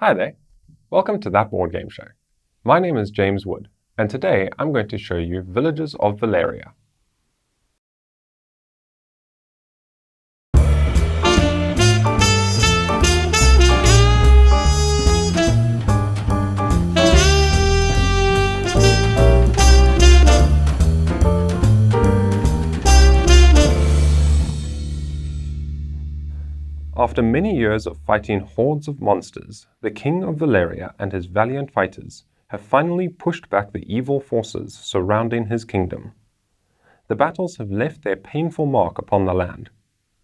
Hi there, welcome to That Board Game Show. My name is James Wood, and today I'm going to show you Villages of Valeria. After many years of fighting hordes of monsters, the King of Valeria and his valiant fighters have finally pushed back the evil forces surrounding his kingdom. The battles have left their painful mark upon the land,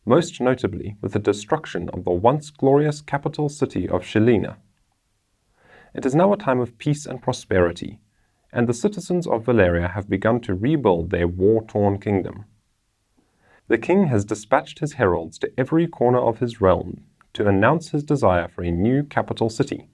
most notably with the destruction of the once glorious capital city of Shelina. It is now a time of peace and prosperity, and the citizens of Valeria have begun to rebuild their war-torn kingdom. The king has dispatched his heralds to every corner of his realm to announce his desire for a new capital city.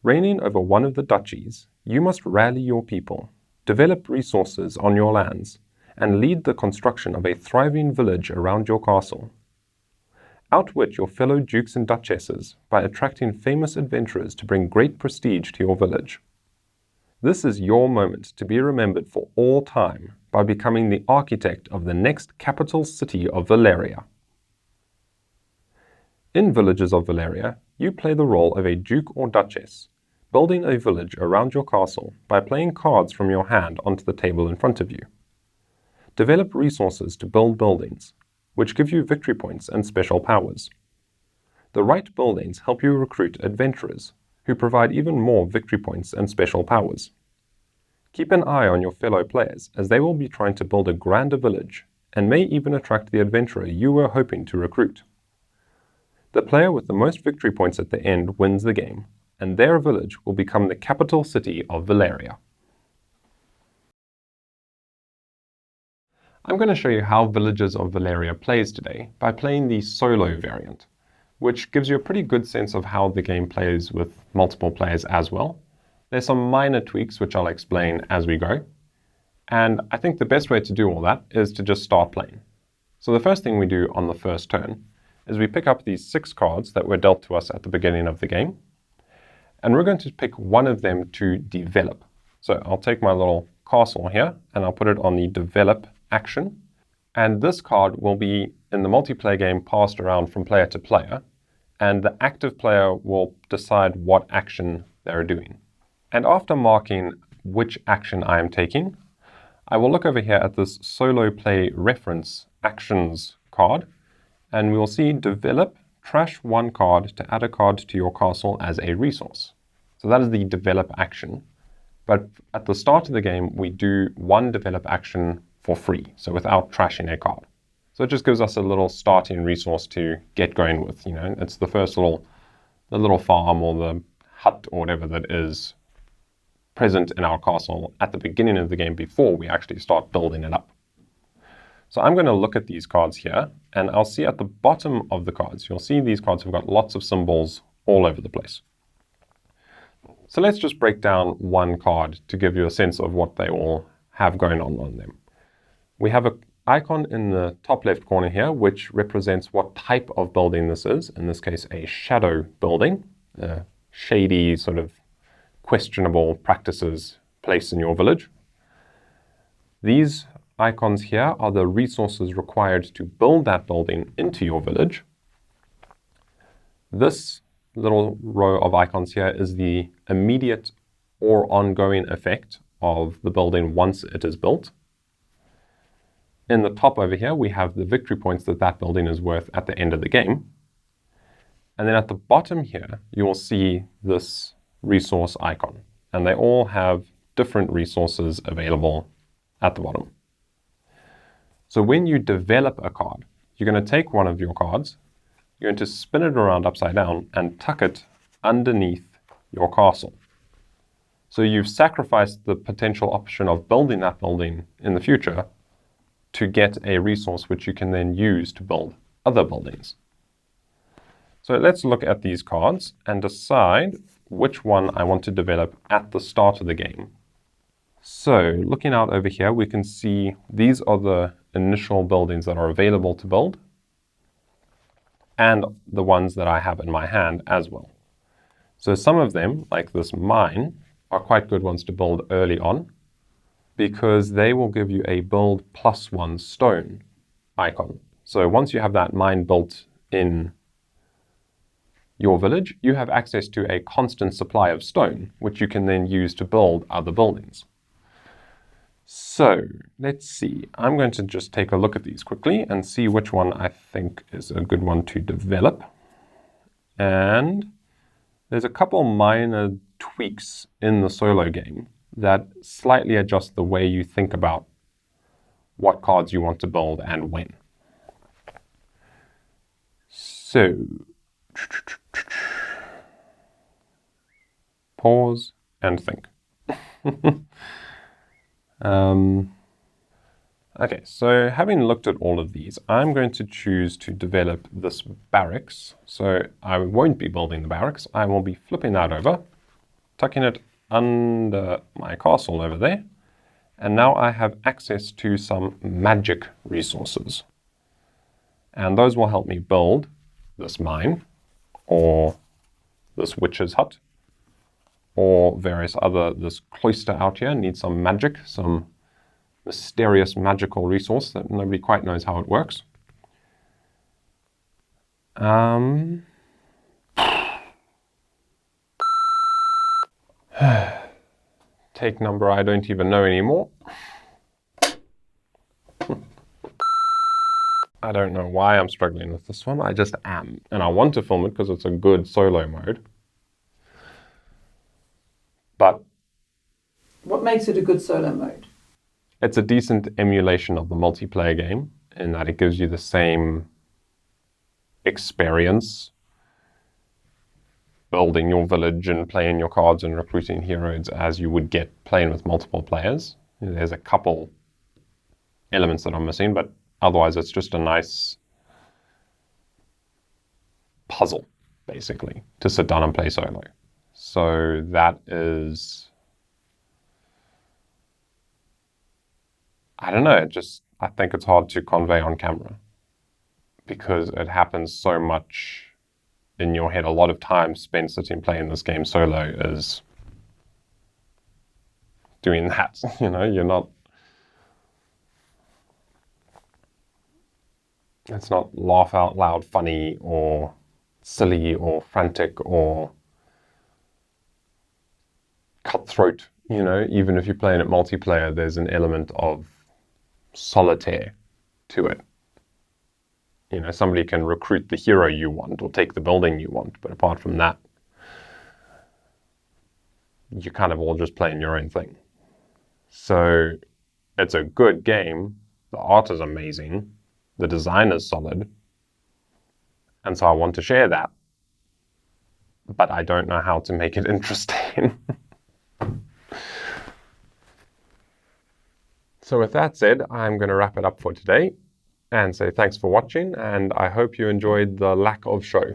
Reigning over one of the duchies, you must rally your people, develop resources on your lands, and lead the construction of a thriving village around your castle. Outwit your fellow dukes and duchesses by attracting famous adventurers to bring great prestige to your village. This is your moment to be remembered for all time by becoming the architect of the next capital city of Valeria. In Villages of Valeria, you play the role of a duke or duchess, building a village around your castle by playing cards from your hand onto the table in front of you. Develop resources to build buildings, which give you victory points and special powers. The right buildings help you recruit adventurers, who provide even more victory points and special powers. Keep an eye on your fellow players, as they will be trying to build a grander village, and may even attract the adventurer you were hoping to recruit. The player with the most victory points at the end wins the game, and their village will become the capital city of Valeria. I'm going to show you how Villages of Valeria plays today by playing the solo variant, which gives you a pretty good sense of how the game plays with multiple players as well. There's some minor tweaks which I'll explain as we go, and I think the best way to do all that is to just start playing. So the first thing we do on the first turn is we pick up these 6 cards that were dealt to us at the beginning of the game, and we're going to pick one of them to develop. So I'll take my little castle here and I'll put it on the develop action, and this card will be in the multiplayer game passed around from player to player, and the active player will decide what action they're doing. And after marking which action I am taking, I will look over here at this solo play reference actions card, and we will see develop, trash one card to add a card to your castle as a resource. So that is the develop action. But at the start of the game, we do one develop action for free, so without trashing a card. So it just gives us a little starting resource to get going with. It's the first the little farm or the hut or whatever that is present in our castle at the beginning of the game before we actually start building it up. So I'm going to look at these cards here, and I'll see at the bottom of the cards, you'll see these cards have got lots of symbols all over the place. So let's just break down one card to give you a sense of what they all have going on them. We have an icon in the top left corner here, which represents what type of building this is. In this case, a shadow building, a shady sort of questionable practices place in your village. These icons here are the resources required to build that building into your village. This little row of icons here is the immediate or ongoing effect of the building once it is built. In the top over here, we have the victory points that building is worth at the end of the game. And then at the bottom here, you will see this resource icon, and they all have different resources available at the bottom. So when you develop a card, you're going to take one of your cards, you're going to spin it around upside down and tuck it underneath your castle. So you've sacrificed the potential option of building that building in the future to get a resource which you can then use to build other buildings. So let's look at these cards and decide which one I want to develop at the start of the game. So looking out over here, we can see these are the initial buildings that are available to build. and the ones that I have in my hand as well. So some of them, like this mine, are quite good ones to build early on because they will give you a build +1 stone icon. So once you have that mine built in your village, you have access to a constant supply of stone, which you can then use to build other buildings. So let's see. I'm going to just take a look at these quickly and see which one I think is a good one to develop. And there's a couple minor tweaks in the solo game that slightly adjust the way you think about what cards you want to build and when. So, pause and think. Okay, so having looked at all of these, I'm going to choose to develop this barracks. So I won't be building the barracks. I will be flipping that over, tucking it under my castle over there. And now I have access to some magic resources. And those will help me build this mine, or this witch's hut, or various other, this cloister out here needs some magic, some mysterious magical resource that nobody quite knows how it works. Take number I don't even know anymore. I don't know why I'm struggling with this one. I just am. And I want to film it because it's a good solo mode. But what makes it a good solo mode? It's a decent emulation of the multiplayer game in that it gives you the same experience building your village and playing your cards and recruiting heroes as you would get playing with multiple players. There's a couple elements that are missing, but otherwise it's just a nice puzzle, basically, to sit down and play solo. So that is... I don't know, I think it's hard to convey on camera because it happens so much in your head. A lot of time spent sitting playing this game solo is doing that. It's not laugh out loud funny or silly or frantic or cutthroat. Even if you're playing it multiplayer, there's an element of solitaire to it. Somebody can recruit the hero you want or take the building you want, but apart from that, you're kind of all just playing your own thing. So it's a good game. The art is amazing. The design is solid. And so I want to share that. But I don't know how to make it interesting. So with that said, I'm going to wrap it up for today and say thanks for watching, and I hope you enjoyed the lack of show.